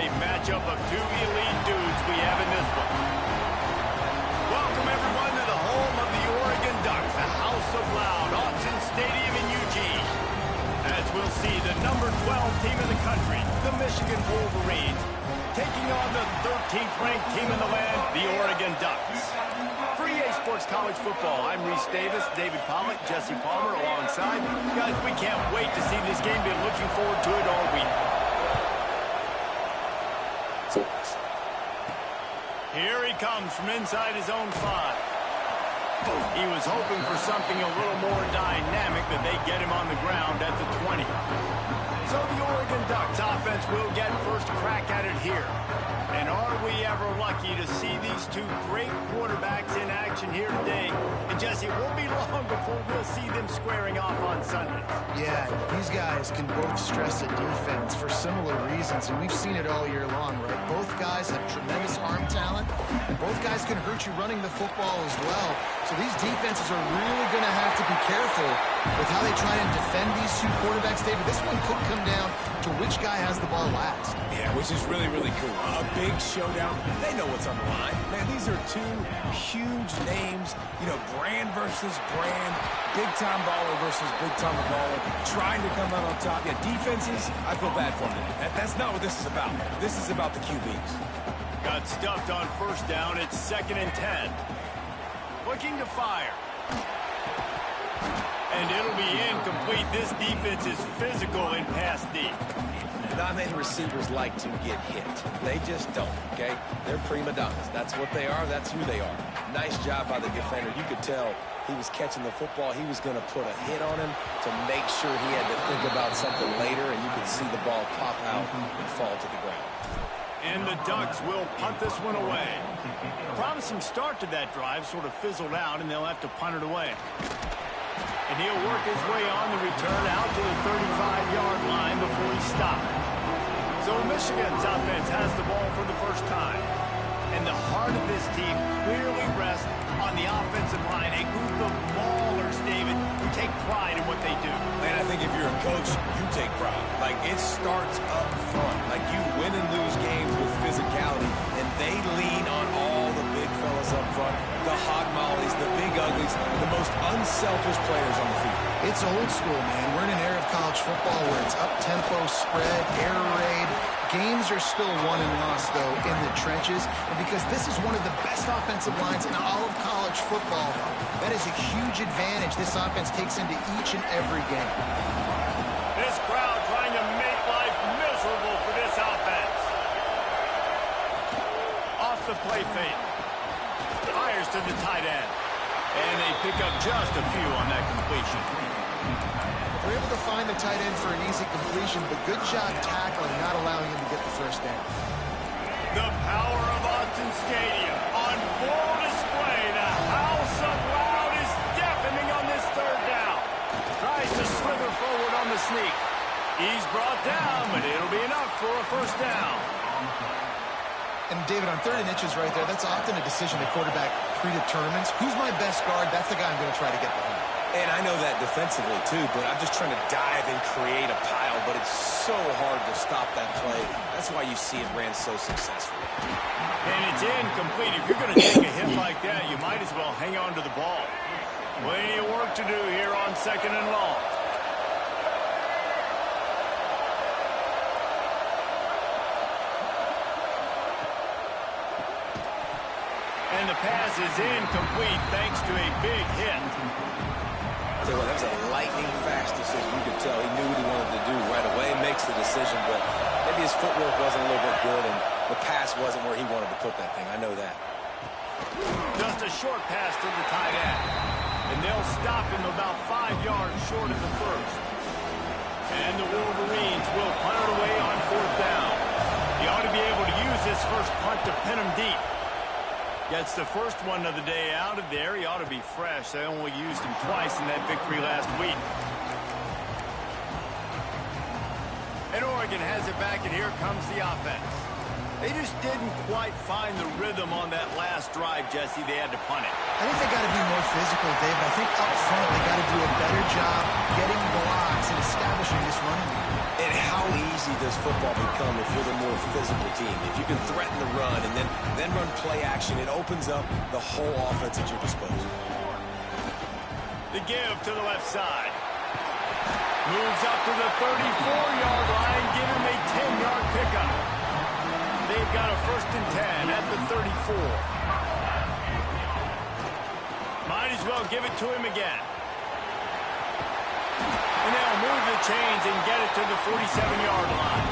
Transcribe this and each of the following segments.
a matchup of two elite dudes we have in this one. Welcome, everyone, to the home of the Oregon Ducks, the House of Loud, Autzen Stadium in Eugene. As we'll see the number 12 team in the country, the Michigan Wolverines, taking on the 13th ranked team in the land, the Oregon Ducks. For EA Sports College Football, I'm Reese Davis, David Pollock, Jesse Palmer alongside. Guys, we can't wait to see this game. Been looking forward to it all week. Here he comes from inside his own 5. He was hoping for something a little more dynamic, but they get him on the ground at the 20. So the Oregon Ducks offense will get first crack at it here. And are we ever lucky to see these two great quarterbacks in action here today? And Jesse, it won't be long before we'll see them squaring off on Sunday. Yeah, these guys can both stress a defense for similar reasons, and we've seen it all year long, right? Both guys have tremendous arm talent, and both guys can hurt you running the football as well. So these defenses are really going to have to be careful with how they try and defend these two quarterbacks, David. This one could come down to which guy has the ball last. Yeah, which is really, really cool. A big showdown. They know what's on the line. Man, these are two huge names. You know, brand versus brand. Big-time baller versus big-time baller. Trying to come out on top. Yeah, defenses, I feel bad for them. That's not what this is about. This is about the QBs. Got stuffed on first down. It's 2nd and 10. Looking to fire. And it'll be incomplete. This defense is physical in pass deep. Not many receivers like to get hit. They just don't, okay? They're prima donnas. That's what they are. That's who they are. Nice job by the defender. You could tell he was catching the football. He was going to put a hit on him to make sure he had to think about something later, and you could see the ball pop out and fall to the ground. And the Ducks will punt this one away. A promising start to that drive sort of fizzled out, and they'll have to punt it away. And he'll work his way on the return out to the 35-yard line before he stopped. So Michigan's offense has the ball for the first time. And the heart of this team clearly rests on the offensive line. A group of ballers, David, who take pride in what they do. Man, I think if you're a coach, you take pride. Like, it starts up front. Like, you win and lose games with physicality, and they lean on all the big fellas up front, the hog mollies, the big uglies, the most unselfish players on the field. It's old school, man. We're in an era of college football where it's up-tempo, spread, air raid. Games are still won and lost, though, in the trenches. And because this is one of the best offensive lines in all of college football, that is a huge advantage this offense takes into each and every game. This crowd trying to make life miserable for this offense. Off the play fake. Fires to the tight end. And they pick up just a few on that completion. They're able to find the tight end for an easy completion, but good job tackling, not allowing him to get the first down. The power of Autzen Stadium on full display. The House of Loud is deafening on this third down. Tries to slither forward on the sneak. He's brought down, but it'll be enough for a first down. And David, on 3rd and inches right there, that's often a decision the quarterback predetermines. Who's my best guard? That's the guy I'm going to try to get behind. And I know that defensively, too, but I'm just trying to dive and create a pile, but it's so hard to stop that play. That's why you see it ran so successfully. And it's incomplete. If you're going to take a hit like that, you might as well hang on to the ball. Plenty of work to do here on 2nd and long. And the pass is incomplete thanks to a big hit. Tell you what, that was a lightning-fast decision. You could tell he knew what he wanted to do right away, makes the decision, but maybe his footwork wasn't a little bit good, and the pass wasn't where he wanted to put that thing. I know that. Just a short pass to the tight end. And they'll stop him about 5 yards short of the first. And the Wolverines will punt it away on 4th down. He ought to be able to use this first punt to pin him deep. Gets the first one of the day out of there. He ought to be fresh. They only used him twice in that victory last week. And Oregon has it back, and here comes the offense. They just didn't quite find the rhythm on that last drive, Jesse. They had to punt it. I think they got to be more physical, David. I think up front they got to do a better job getting blocks and establishing this running game. And how easy does football become if you're the more physical team? If you can threaten the run and then run play action, it opens up the whole offense at your disposal. The give to the left side. Moves up to the 34-yard line, give him a 10-yard pickup. They've got a 1st and 10 at the 34. Might as well give it to him again. And they'll move the chains and get it to the 47-yard line.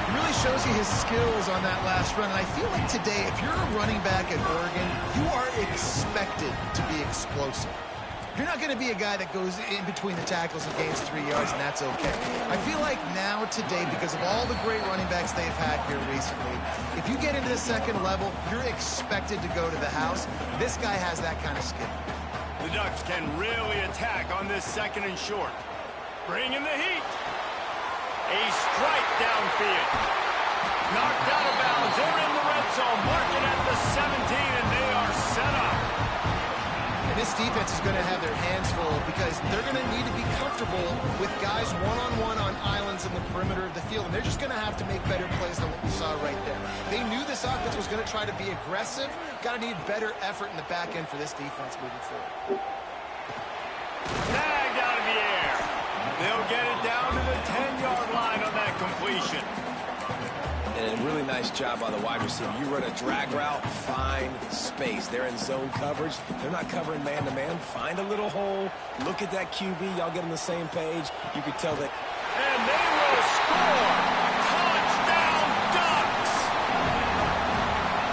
It really shows you his skills on that last run. And I feel like today, if you're a running back at Oregon, you are expected to be explosive. You're not going to be a guy that goes in between the tackles and gains 3 yards, and that's okay. I feel like now, today, because of all the great running backs they've had here recently, if you get into the second level, you're expected to go to the house. This guy has that kind of skill. The Ducks can really attack on this 2nd and short. Bringing the heat. A strike downfield. Knocked out of bounds. They're in the red zone. Marking at the 17, and they are set up. And this defense is going to have their hands full because they're going to need to be comfortable with guys one-on-one on islands in the perimeter of the field. And they're just going to have to make better plays than what we saw right there. They knew this offense was going to try to be aggressive. Got to need better effort in the back end for this defense moving forward. Tagged out of the air. They'll get it down to the 10-yard line on that completion. And a really nice job by the wide receiver. You run a drag route, find space. They're in zone coverage. They're not covering man-to-man. Find a little hole. Look at that QB. Y'all get on the same page. You could tell that. And they will score. Touchdown, Ducks!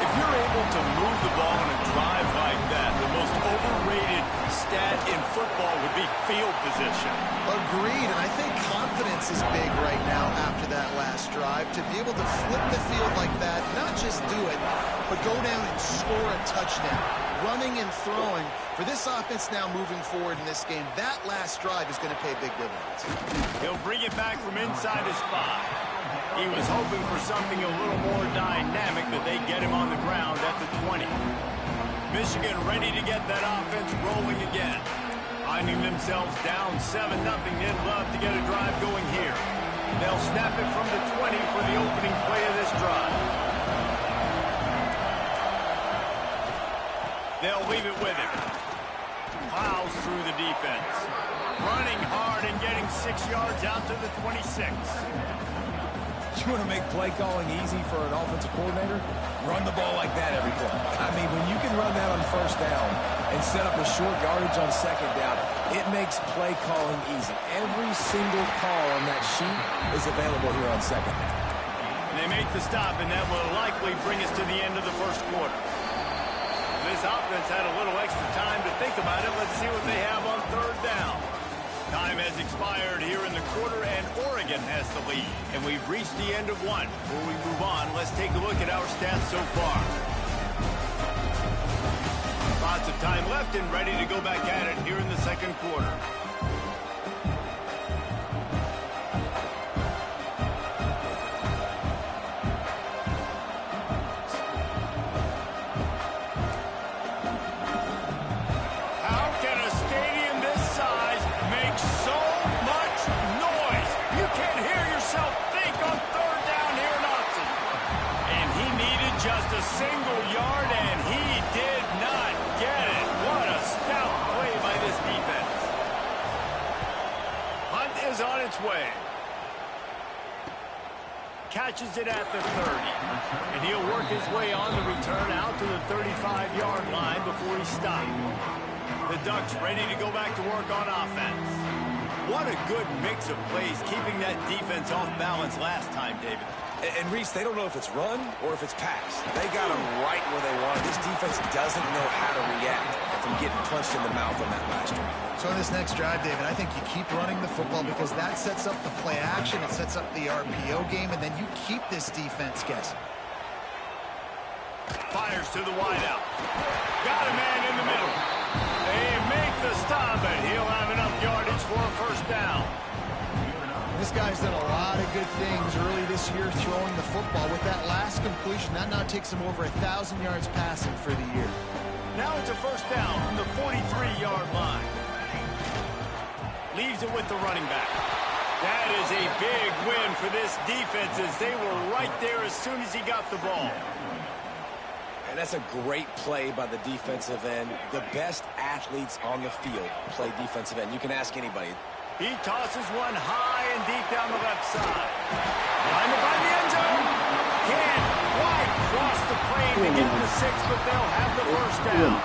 If you're able to move the ball in a drive like that, the most overrated stat in football would be field position. Agreed, and I think confidence is big right now after that last drive. To be able to flip the field like that, not just do it, but go down and score a touchdown. Running and throwing. For this offense now moving forward in this game, that last drive is going to pay big dividends. He'll bring it back from inside his 5. He was hoping for something a little more dynamic, but they get him on the ground at the 20. Michigan ready to get that offense rolling again. Finding themselves down 7-0, they'd love to get a drive going here. They'll snap it from the 20 for the opening play of this drive. They'll leave it with him. Plows through the defense. Running hard and getting 6 yards out to the 26. You want to make play calling easy for an offensive coordinator? Run the ball like that every play. I mean, when you can run that on 1st down and set up a short yardage on 2nd down, it makes play calling easy. Every single call on that sheet is available here on 2nd down. They make the stop, and that will likely bring us to the end of the 1st quarter. This offense had a little extra time to think about it. Let's see what they have on 3rd down. Time has expired here in the quarter, and Oregon has the lead. And we've reached the end of 1. Before we move on, let's take a look at our stats so far. Lots of time left and ready to go back at it here in the 2nd quarter. Single yard, and he did not get it. What a stout play by this defense. Hunt is on its way. Catches it at the 30. And he'll work his way on the return out to the 35-yard line before he stopped. The Ducks ready to go back to work on offense. What a good mix of plays, keeping that defense off balance last time, David. And Reese, they don't know if it's run or if it's pass. They got them right where they want it. This defense doesn't know how to react from getting punched in the mouth on that last drive. So in this next drive, David, I think you keep running the football because that sets up the play action, it sets up the RPO game, and then you keep this defense guessing. Fires to the wideout. Got a man in the middle. They make the stop, but he'll have enough yardage for a 1st down. This guy's done a lot of good things early this year throwing the football. With that last completion, that now takes him over 1,000 yards passing for the year. Now it's a first down from the 43-yard line. Leaves it with the running back. That is a big win for this defense as they were right there as soon as he got the ball. And that's a great play by the defensive end. The best athletes on the field play defensive end. You can ask anybody. He tosses one high and deep down the left side. Trying to find the end zone. Can't quite cross the plane to get the 6, but they'll have the first down.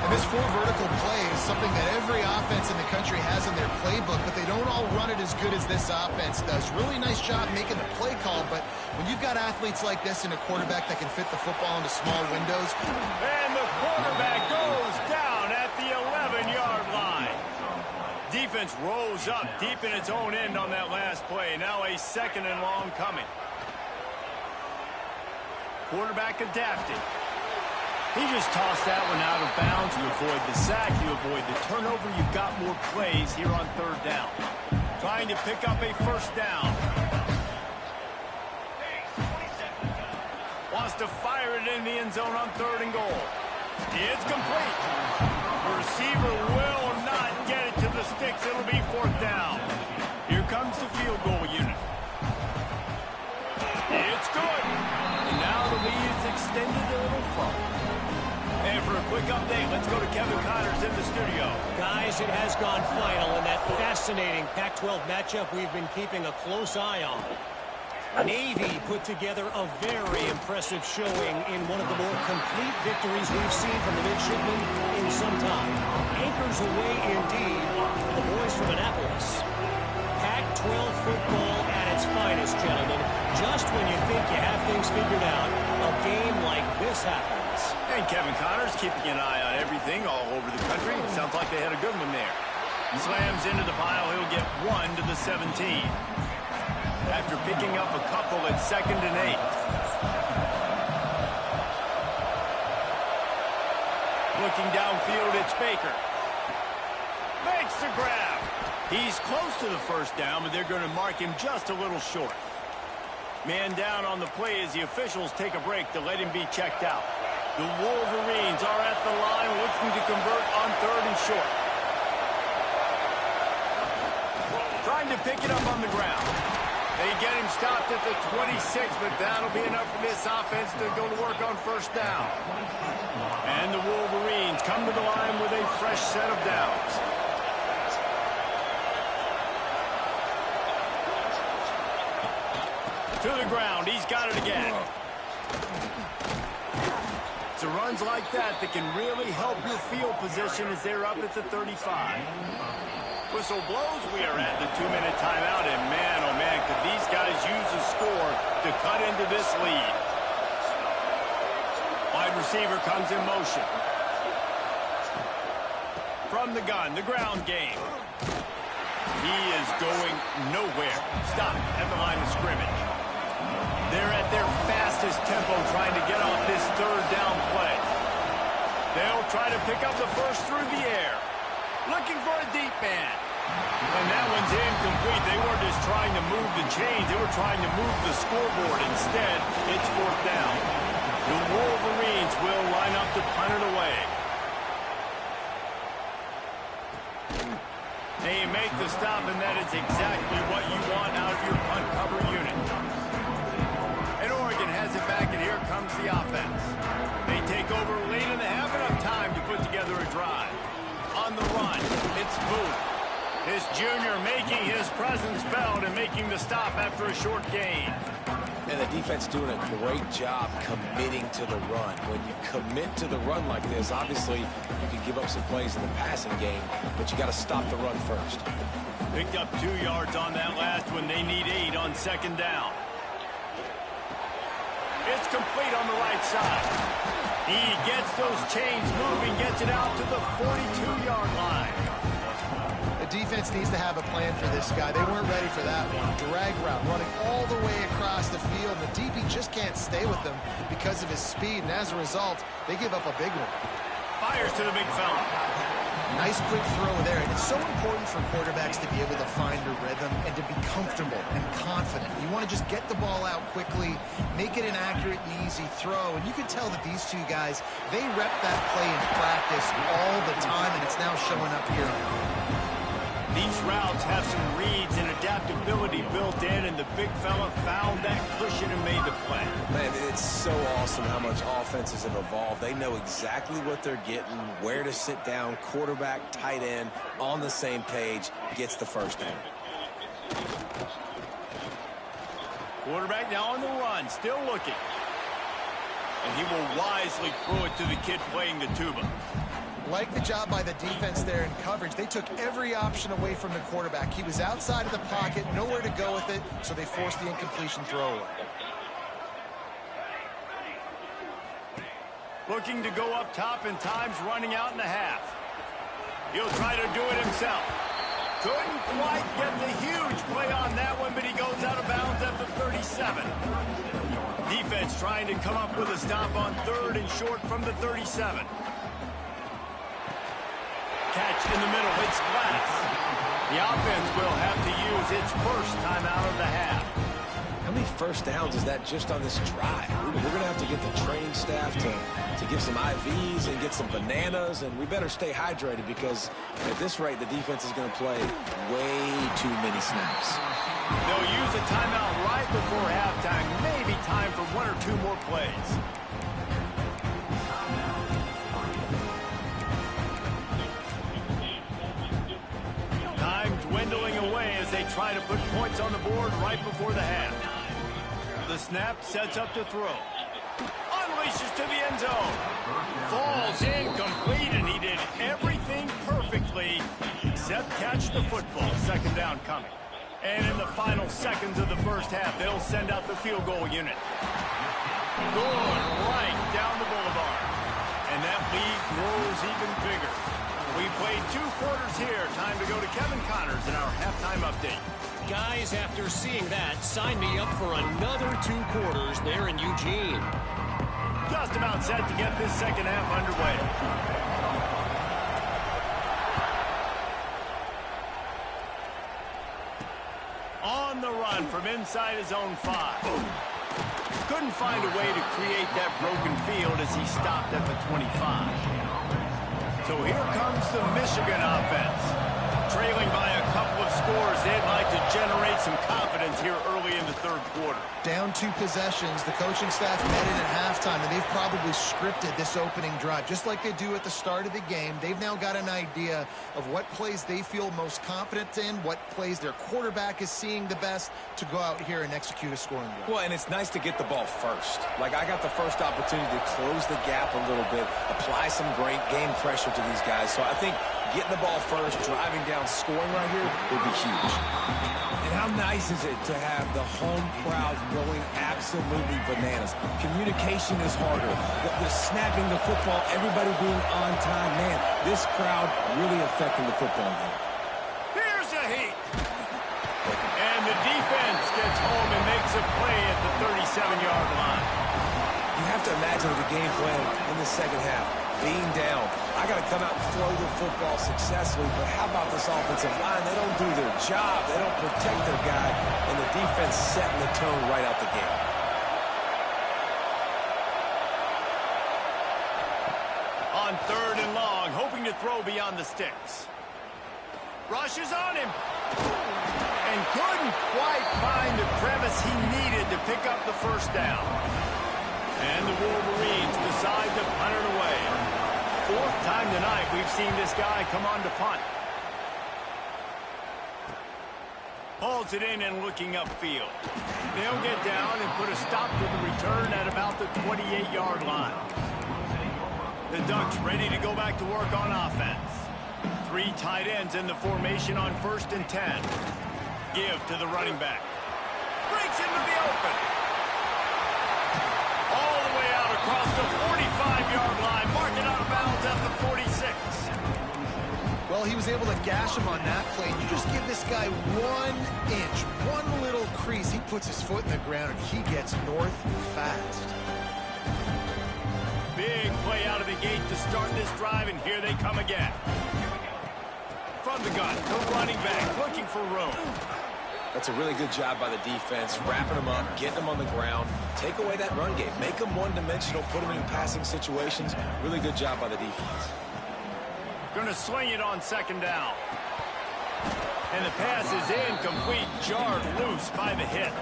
And this full vertical play is something that every offense in the country has in their playbook, but they don't all run it as good as this offense does. Really nice job making the play call, but when you've got athletes like this and a quarterback that can fit the football into small windows. And the quarterback goes down at the 11-yard line. Defense rolls up deep in its own end on that last play. Now a 2nd and long coming. Quarterback adapting. He just tossed that one out of bounds. You avoid the sack, you avoid the turnover. You've got more plays here on 3rd down. Trying to pick up a first down. Wants to fire it in the end zone on 3rd and goal. It's complete. The receiver will not get it to the sticks. It'll be 4th down. Here comes the field goal unit. It's good. And now the lead is extended a little further. And for a quick update, let's go to Kevin Connors in the studio. Guys, it has gone final in that fascinating Pac-12 matchup we've been keeping a close eye on. Navy put together a very impressive showing in one of the more complete victories we've seen from the midshipmen in some time. Anchors away indeed for the boys from Annapolis. Pac-12 football at its finest, gentlemen. Just when you think you have things figured out, a game like this happens. And Kevin Connors keeping an eye on everything all over the country. Sounds like they had a good one there. He slams into the pile. He'll get 1 to the 17. After picking up a couple at 2nd and 8. Looking downfield, it's Baker. Makes the grab. He's close to the first down, but they're going to mark him just a little short. Man down on the play as the officials take a break to let him be checked out. The Wolverines are at the line looking to convert on 3rd and short. Trying to pick it up on the ground. They get him stopped at the 26, but that'll be enough for this offense to go to work on 1st down. And the Wolverines come to the line with a fresh set of downs. To the ground. He's got it again. It's the runs like that that can really help your field position as they're up at the 35. Whistle blows. We are at the 2-minute timeout, and man, oh man, could these guys use a score to cut into this lead. Wide receiver comes in motion. From the gun, the ground game. He is going nowhere. Stop at the line of scrimmage. They're at their fastest tempo trying to get off this 3rd down play. They'll try to pick up the first through the air. Looking for a deep man. And that one's incomplete. They weren't just trying to move the chains. They were trying to move the scoreboard. Instead, it's 4th down. The Wolverines will line up to punt it away. They make the stop, and that is exactly what you want out of your punt cover unit. And Oregon has it back, and here comes the offense. They take over late in the half, enough time to put together a drive. On the run, it's Booth. This junior making his presence felt and making the stop after a short gain. And the defense doing a great job committing to the run. When you commit to the run like this, obviously you can give up some plays in the passing game, but you got to stop the run first. Picked up 2 yards on that last one. They need 8 on 2nd down. It's complete on the right side. He gets those chains moving, gets it out to the 42-yard line. The defense needs to have a plan for this guy. They weren't ready for that one. Drag route, running all the way across the field. The DB just can't stay with them because of his speed, and as a result, they give up a big one. Fires to the big fella. Nice quick throw there. And it's so important for quarterbacks to be able to find a rhythm and to be comfortable and confident. You want to just get the ball out quickly, make it an accurate and easy throw. And you can tell that these two guys, they rep that play in practice all the time, and it's now showing up here. These routes have some reads and adaptability built in, and the big fella found that cushion and made the play. Man, it's so awesome how much offenses have evolved. They know exactly what they're getting, where to sit down, quarterback, tight end, on the same page, gets the first down. Quarterback now on the run, still looking. And he will wisely throw it to the kid playing the tuba. Like the job by the defense there in coverage. They took every option away from the quarterback. He was outside of the pocket, nowhere to go with it, so they forced the incompletion throw away. Looking to go up top, and time's running out in the half. He'll try to do it himself. Couldn't quite get the huge play on that one, but he goes out of bounds at the 37. Defense trying to come up with a stop on 3rd and short from the 37. Catch in the middle, it's Glass. The offense will have to use its first timeout of the half. How many first downs is that just on this drive? We're going to have to get the training staff to give some IVs and get some bananas, and we better stay hydrated because at this rate, the defense is going to play way too many snaps. They'll use a timeout right before halftime, maybe time for 1 or 2 more plays. Dwindling away as they try to put points on the board right before the half. The snap sets up to throw. Unleashes to the end zone. Falls incomplete, and he did everything perfectly except catch the football. 2nd down coming. And in the final seconds of the first half, they'll send out the field goal unit. Going right down the boulevard. And that lead grows even bigger. We played 2 quarters here. Time to go to Kevin Connors in our halftime update. Guys, after seeing that, sign me up for another 2 quarters there in Eugene. Just about set to get this second half underway. On the run from inside his own 5. Couldn't find a way to create that broken field as he stopped at the 25. So here comes the Michigan offense. Trailing by a couple of scores, they'd like to generate some confidence here early in the 3rd quarter. Down 2 possessions, the coaching staff met in at halftime, and they've probably scripted this opening drive. Just like they do at the start of the game, they've now got an idea of what plays they feel most confident in, what plays their quarterback is seeing the best to go out here and execute a scoring drive. Well, and it's nice to get the ball first. Like, I got the first opportunity to close the gap a little bit, apply some great game pressure to these guys. So I think getting the ball first, driving down, scoring right here would be huge. And how nice is it to have the home crowd going absolutely bananas? Communication is harder. The snapping the football, everybody being on time. Man, this crowd really affecting the football game. Here's a heat. And the defense gets home and makes a play at the 37-yard line. You have to imagine the game plan in the second half. Being down, I got to come out and throw the football successfully, but how about this offensive line? They don't do their job. They don't protect their guy, and the defense setting the tone right out the gate. On 3rd and long, hoping to throw beyond the sticks. Rushes on him. And couldn't quite find the crevice he needed to pick up the first down. And the Wolverines decide to punt it away. 4th time tonight we've seen this guy come on to punt. Pulls it in and looking upfield. They'll get down and put a stop to the return at about the 28-yard line. The Ducks ready to go back to work on offense. 3 tight ends in the formation on 1st and 10. Give to the running back. Breaks into the open. All the way out across the 45-yard line. Marking out of bounds at the 46. Well, he was able to gash him on that play. You just give this guy 1 inch, one little crease. He puts his foot in the ground, and he gets north fast. Big play out of the gate to start this drive, and here they come again. from the gun, the running back looking for room. That's a really good job by the defense, wrapping them up, getting them on the ground. Take away that run game. Make them one-dimensional, put them in passing situations. Really good job by the defense. Going to swing it on second down. And the pass is incomplete, jarred loose by the hit.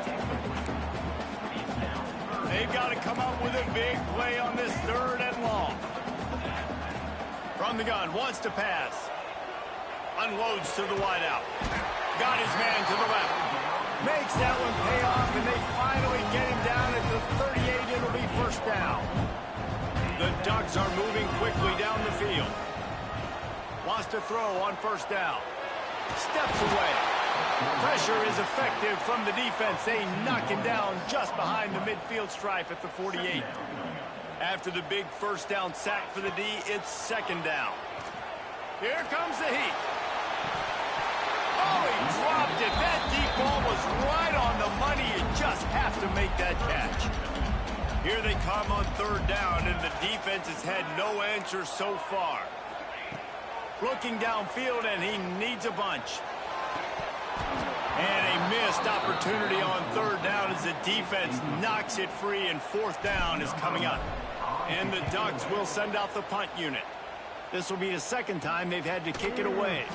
They've got to come up with a big play on this 3rd and long. From the gun, wants to pass. Unloads to the wideout. Got his man to the left. Makes that one pay off, and they finally get him down at the 38. It'll be first down. The Ducks are moving quickly down the field. Wants to throw on first down. Steps away. Pressure is effective from the defense. They knock him down just behind the midfield stripe at the 48. After the big first down sack for the D, it's second down. Here comes the heat. Oh, he dropped it. That deep ball was right on the money. You just have to make that catch. Here they come on 3rd down, and the defense has had no answer so far. Looking downfield, and he needs a bunch. And a missed opportunity on 3rd down as the defense knocks it free, and 4th down is coming up. And the Ducks will send out the punt unit. This will be the 2nd time they've had to kick it away.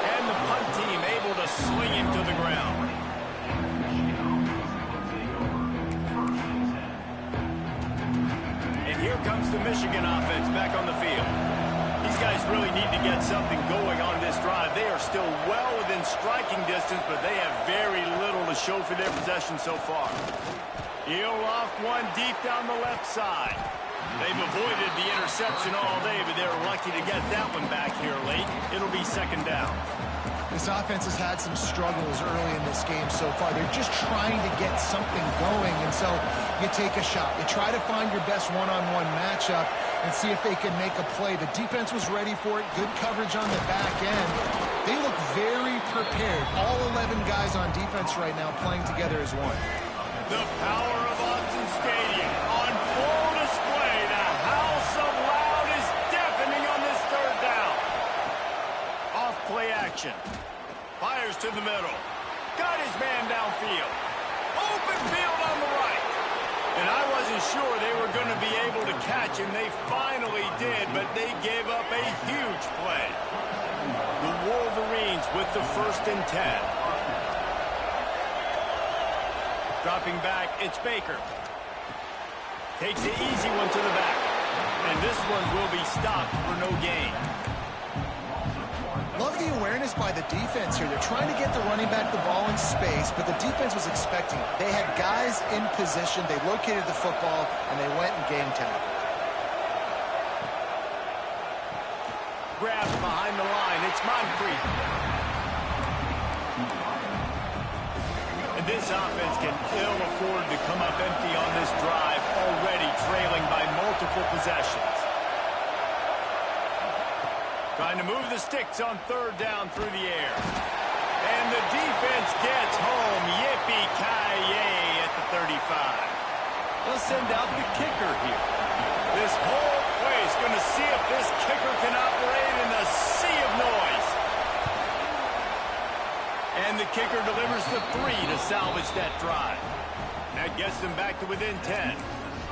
And the punt team able to sling him to the ground. And here comes the Michigan offense back on the field. These guys really need to get something going on this drive. They are still well within striking distance, but they have very little to show for their possession so far. He'll loft one deep down the left side. They've avoided the interception all day, but they're lucky to get that one back here late. It'll be second down. This offense has had some struggles early in this game so far. They're just trying to get something going, and so you take a shot. You try to find your best one-on-one matchup and see if they can make a play. The defense was ready for it. Good coverage on the back end. They look very prepared. All 11 guys on defense right now playing together as one. The power of Autzen Stadium on full display. The house of loud is deafening on this 3rd down. Off play action. Fires to the middle. Got his man downfield. Open field on the right. And I wasn't sure they were going to be able to catch him. They finally did, but they gave up a huge play. The Wolverines with the 1st and 10. Dropping back, it's Baker. Takes the easy one to the back. And this one will be stopped for no gain. Love the awareness by the defense here. They're trying to get the running back the ball in space, but the defense was expecting it. They had guys in position. They located the football, and they went and game tackled. Grabs behind the line. It's Moncrief. And this offense can ill afford to come up empty on this drive, already trailing by multiple possessions. Trying to move the sticks on 3rd down through the air. And the defense gets home. Yippee-ki-yay at the 35. They'll send out the kicker here. This whole place going to see if this kicker can operate in the sea of noise. And the kicker delivers the 3 to salvage that drive. That gets them back to within 10.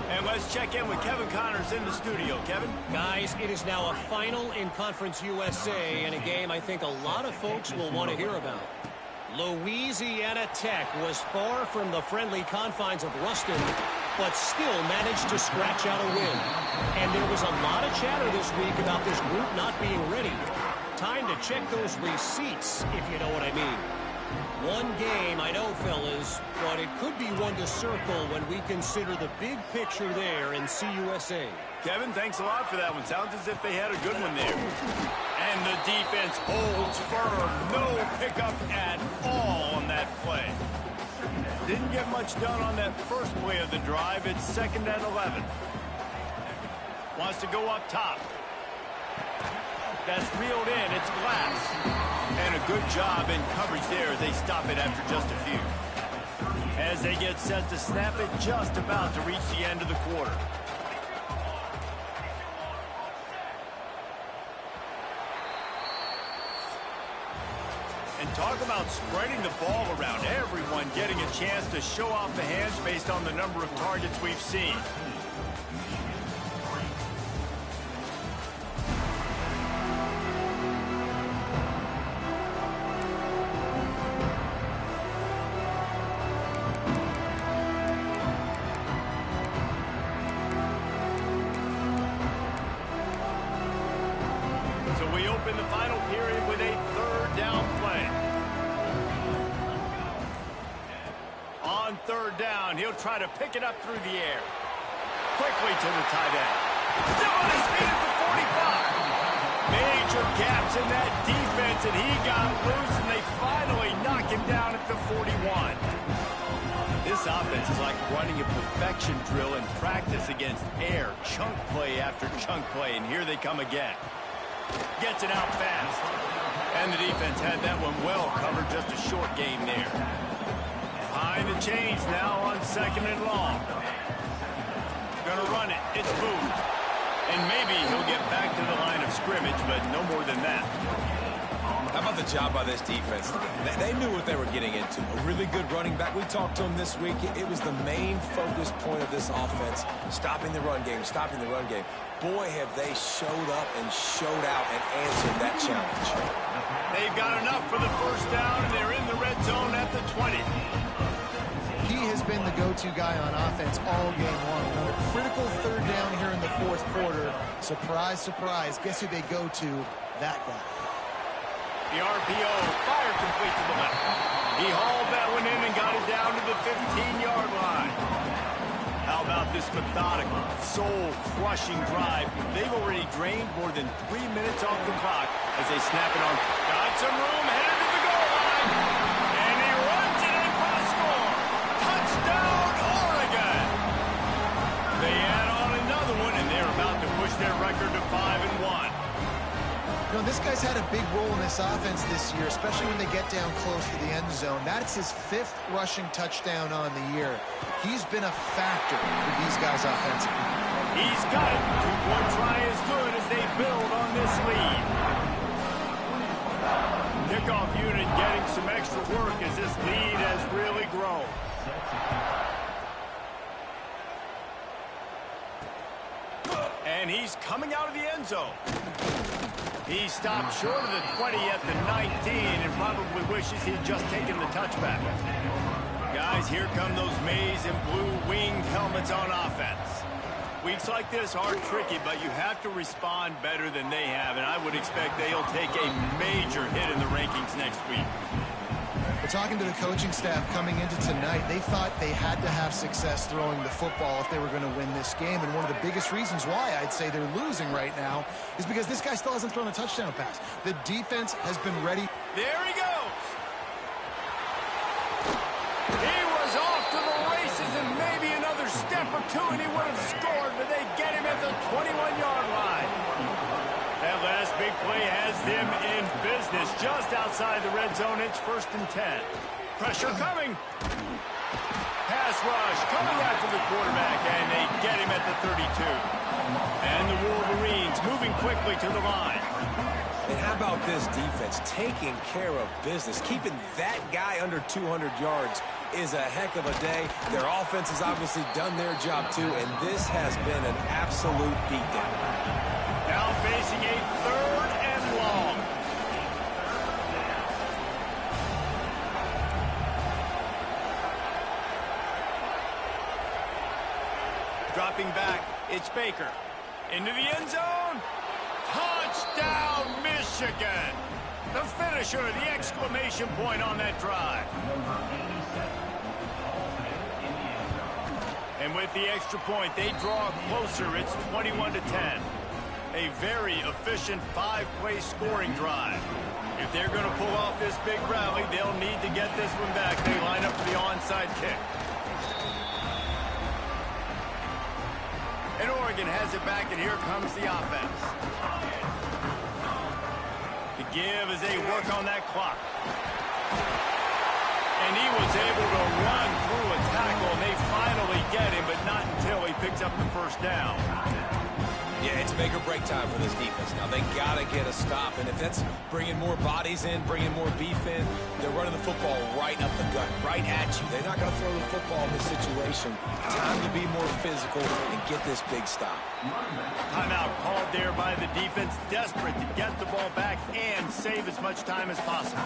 And let's check in with Kevin Connors in the studio. Kevin? Guys, it is now a final in Conference USA, and a game I think a lot of folks will want to hear about. Louisiana Tech was far from the friendly confines of Ruston, but still managed to scratch out a win. And there was a lot of chatter this week about this group not being ready. Time to check those receipts, if you know what I mean. One game, I know, fellas, but it could be one to circle when we consider the big picture there in CUSA. Kevin, thanks a lot for that one. Sounds as if they had a good one there. And the defense holds firm. No pickup at all on that play. Didn't get much done on that first play of the drive. It's 2nd and 11. Wants to go up top. That's reeled in. It's Glass. And a good job in coverage there as they stop it after just a few. As they get set to snap it, just about to reach the end of the quarter. And talk about spreading the ball around. Everyone getting a chance to show off the hands based on the number of targets we've seen. So we open the final period with a third down play. On third down, he'll try to pick it up through the air. Quickly to the tight end. Still on his feet at the 45. Major gaps in that defense, and he got loose, and they finally knock him down at the 41. This offense is like running a perfection drill in practice against air. Chunk play after chunk play, and here they come again. Gets it out fast. And the defense had that one well covered, just a short game there. Behind the chains now on 2nd and long. Gonna run it. It's Booth. And maybe he'll get back to the line of scrimmage, but no more than that. How about the job by this defense? They knew what they were getting into. A really good running back. We talked to him this week. It was the main focus point of this offense. Stopping the run game, stopping the run game. Boy, have they showed up and showed out and answered that challenge. They've got enough for the first down, and they're in the red zone at the 20. He has been the go-to guy on offense all game long. On a critical third down here in the fourth quarter. Surprise, surprise. Guess who they go to? That guy. The RPO, fire complete to the left. He hauled that one in and got it down to the 15-yard line. How about this methodical, soul-crushing drive? They've already drained more than 3 minutes off the clock as they snap it on. Got some room, headed to the goal line. And he runs it in for the score. Touchdown, Oregon. They add on another one, and they're about to push their record to 5-1. You know, this guy's had a big role in this offense this year, especially when they get down close to the end zone. That's his 5th rushing touchdown on the year. He's been a factor for these guys offensively. He's got it. 2-point try is good as they build on this lead. Kickoff unit getting some extra work as this lead has really grown. And he's coming out of the end zone. He stopped short of the 20 at the 19 and probably wishes he'd just taken the touchback. Guys, here come those maize and blue winged helmets on offense. Weeks like this are tricky, but you have to respond better than they have, and I would expect they'll take a major hit in the rankings next week. But talking to the coaching staff coming into tonight, they thought they had to have success throwing the football if they were going to win this game. And one of the biggest reasons why I'd say they're losing right now is because this guy still hasn't thrown a touchdown pass. The defense has been ready. There he goes. He was off to the races and maybe another step or two and he would have scored, but they get him at the 21-yard line. That last big play has them in business just outside the red zone. It's 1st and 10. Pressure coming. Pass rush coming after the quarterback, and they get him at the 32. And the Wolverines moving quickly to the line. And how about this defense taking care of business? Keeping that guy under 200 yards is a heck of a day. Their offense has obviously done their job too, and this has been an absolute beatdown. Now facing a 3rd and long. Dropping back, it's Baker. Into the end zone. Touchdown, Michigan. The finisher, the exclamation point on that drive. And with the extra point, they draw closer. It's 21-10. A very efficient 5-play scoring drive. If they're going to pull off this big rally, they'll need to get this one back. They line up for the onside kick. And Oregon has it back, and here comes the offense. The give as they work on that clock. And he was able to run through a tackle, and they finally get him, but not until he picks up the first down. Yeah, it's make or break time for this defense. Now, they got to get a stop, and if that's bringing more bodies in, bringing more beef in, they're running the football right up the gut, right at you. They're not going to throw the football in this situation. Time to be more physical and get this big stop. Timeout called there by the defense, desperate to get the ball back and save as much time as possible.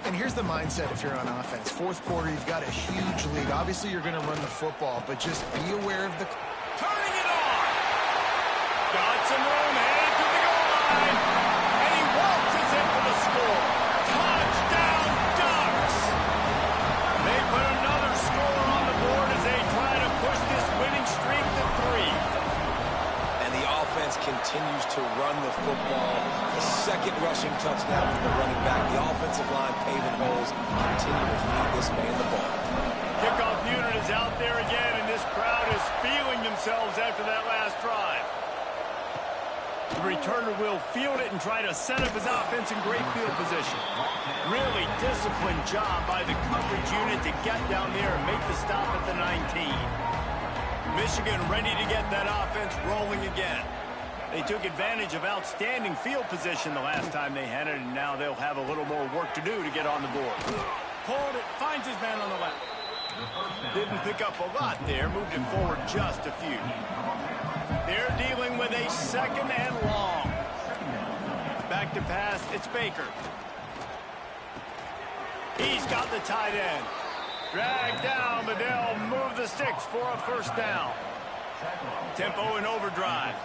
And here's the mindset if you're on offense. Fourth quarter, you've got a huge lead. Obviously, you're going to run the football, but just be aware of the... Turning it on! Got some room, headed to the goal line, and he waltzes in for the score. Touchdown, Ducks! They put another score on the board as they try to push this winning streak to 3. And the offense continues to run the football. The second rushing touchdown from the running back. The offensive line paving holes. Continue to feed this man the ball. Kickoff unit is out there again, and this crowd is feeling themselves after that last drive. The returner will field it and try to set up his offense in great field position. Really disciplined job by the coverage unit to get down there and make the stop at the 19. Michigan ready to get that offense rolling again. They took advantage of outstanding field position the last time they had it, and now they'll have a little more work to do to get on the board. Pulled it, finds his man on the left. Didn't pick up a lot there, moved it forward just a few. They're dealing with a second and long. Back to pass, it's Baker. He's got the tight end. Dragged down, but they'll move the sticks for a first down. Tempo and overdrive.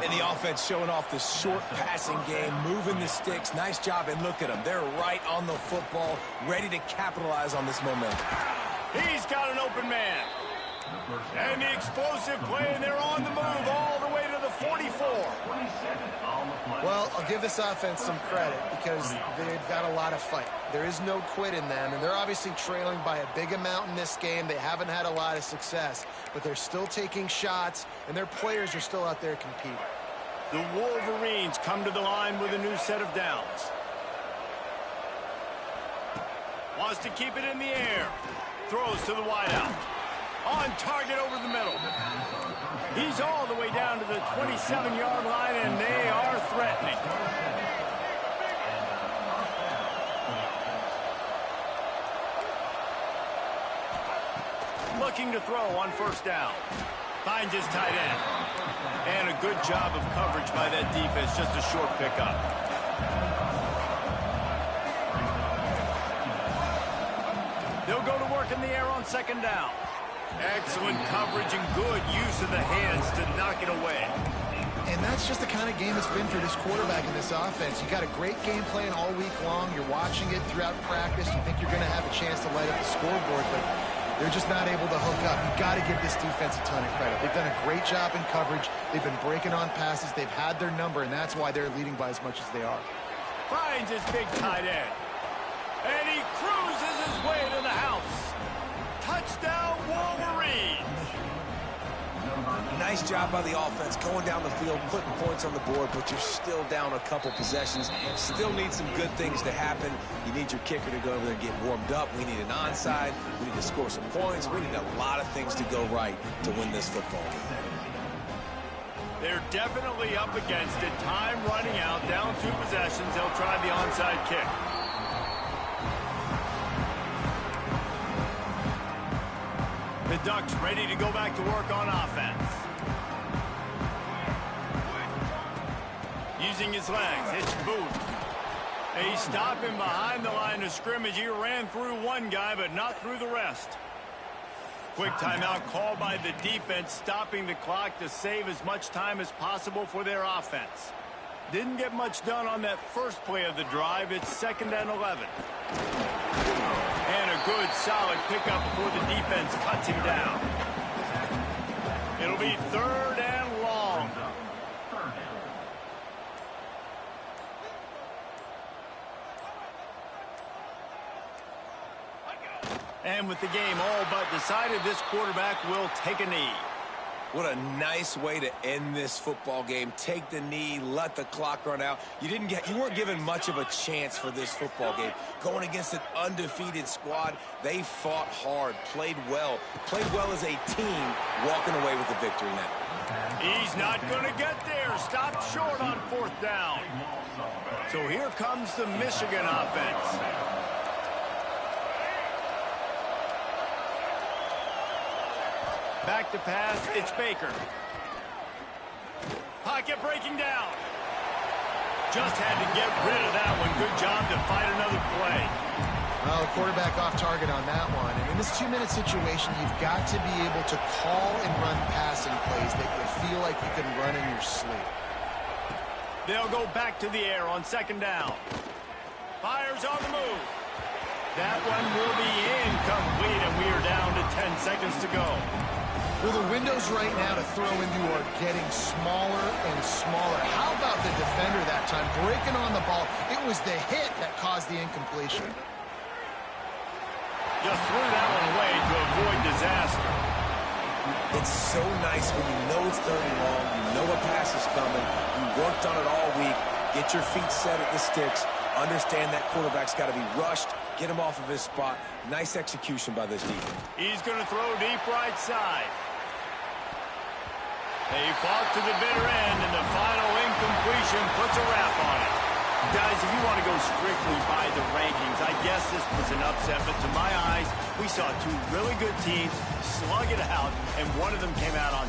And the offense showing off the short passing game, moving the sticks. Nice job, and look at them. They're right on the football, ready to capitalize on this momentum. He's got an open man. And the explosive play, and they're on the move all the way to the 44. Well, I'll give this offense some credit because they've got a lot of fight. There is no quit in them, and they're obviously trailing by a big amount in this game. They haven't had a lot of success, but they're still taking shots, and their players are still out there competing. The Wolverines come to the line with a new set of downs. Wants to keep it in the air. Throws to the wideout. On target over the middle. He's all the way down to the 27-yard line, and they are threatening. Looking to throw on first down. Finds his tight end. And a good job of coverage by that defense. Just a short pickup. They'll go to work in the air on second down. Excellent coverage and good use of the hands to knock it away. And that's just the kind of game it's been for this quarterback in this offense. You got a great game plan all week long. You're watching it throughout practice. You think you're going to have a chance to light up the scoreboard, but they're just not able to hook up. You've got to give this defense a ton of credit. They've done a great job in coverage. They've been breaking on passes. They've had their number, and that's why they're leading by as much as they are. Finds his big tight end. And he cruises his way to the house. Touchdown, Wolverines. Nice job by the offense going down the field, putting points on the board, but you're still down a couple possessions. Still need some good things to happen. You need your kicker to go over there and get warmed up. We need an onside. We need to score some points. We need a lot of things to go right to win this football game. They're definitely up against it. Time running out, down 2 possessions. They'll try the onside kick. The Ducks ready to go back to work on offense. Using his legs, it's Booth. They stop him behind the line of scrimmage. He ran through one guy, but not through the rest. Quick timeout called by the defense, stopping the clock to save as much time as possible for their offense. Didn't get much done on that first play of the drive. It's 2nd and 11. And a good, solid pickup before the defense cuts him down. It'll be 3rd and long. And with the game all but decided, this quarterback will take a knee. What a nice way to end this football game. Take the knee, let the clock run out. You weren't given much of a chance for this football game. Going against an undefeated squad, they fought hard, played well as a team, walking away with the victory now. He's not going to get there. Stopped short on 4th down. So here comes the Michigan offense. Back to pass, it's Baker. Pocket breaking down. Just had to get rid of that one. Good job to fight another play. Well, quarterback off target on that one. And in this 2-minute situation, you've got to be able to call and run passing plays that you feel like you can run in your sleep. They'll go back to the air on 2nd down. Fires on the move. That one will be incomplete, and we are down to 10 seconds to go. Well, the windows right now to throw into are getting smaller and smaller. How about the defender that time breaking on the ball? It was the hit that caused the incompletion. Just threw that one away to avoid disaster. It's so nice when you know it's 3rd and long, you know a pass is coming, you worked on it all week, get your feet set at the sticks, understand that quarterback's got to be rushed, get him off of his spot. Nice execution by this defense. He's going to throw deep right side. They fought to the bitter end, and the final incompletion puts a wrap on it. Guys, if you want to go strictly by the rankings, I guess this was an upset, but to my eyes, we saw 2 really good teams slug it out, and one of them came out on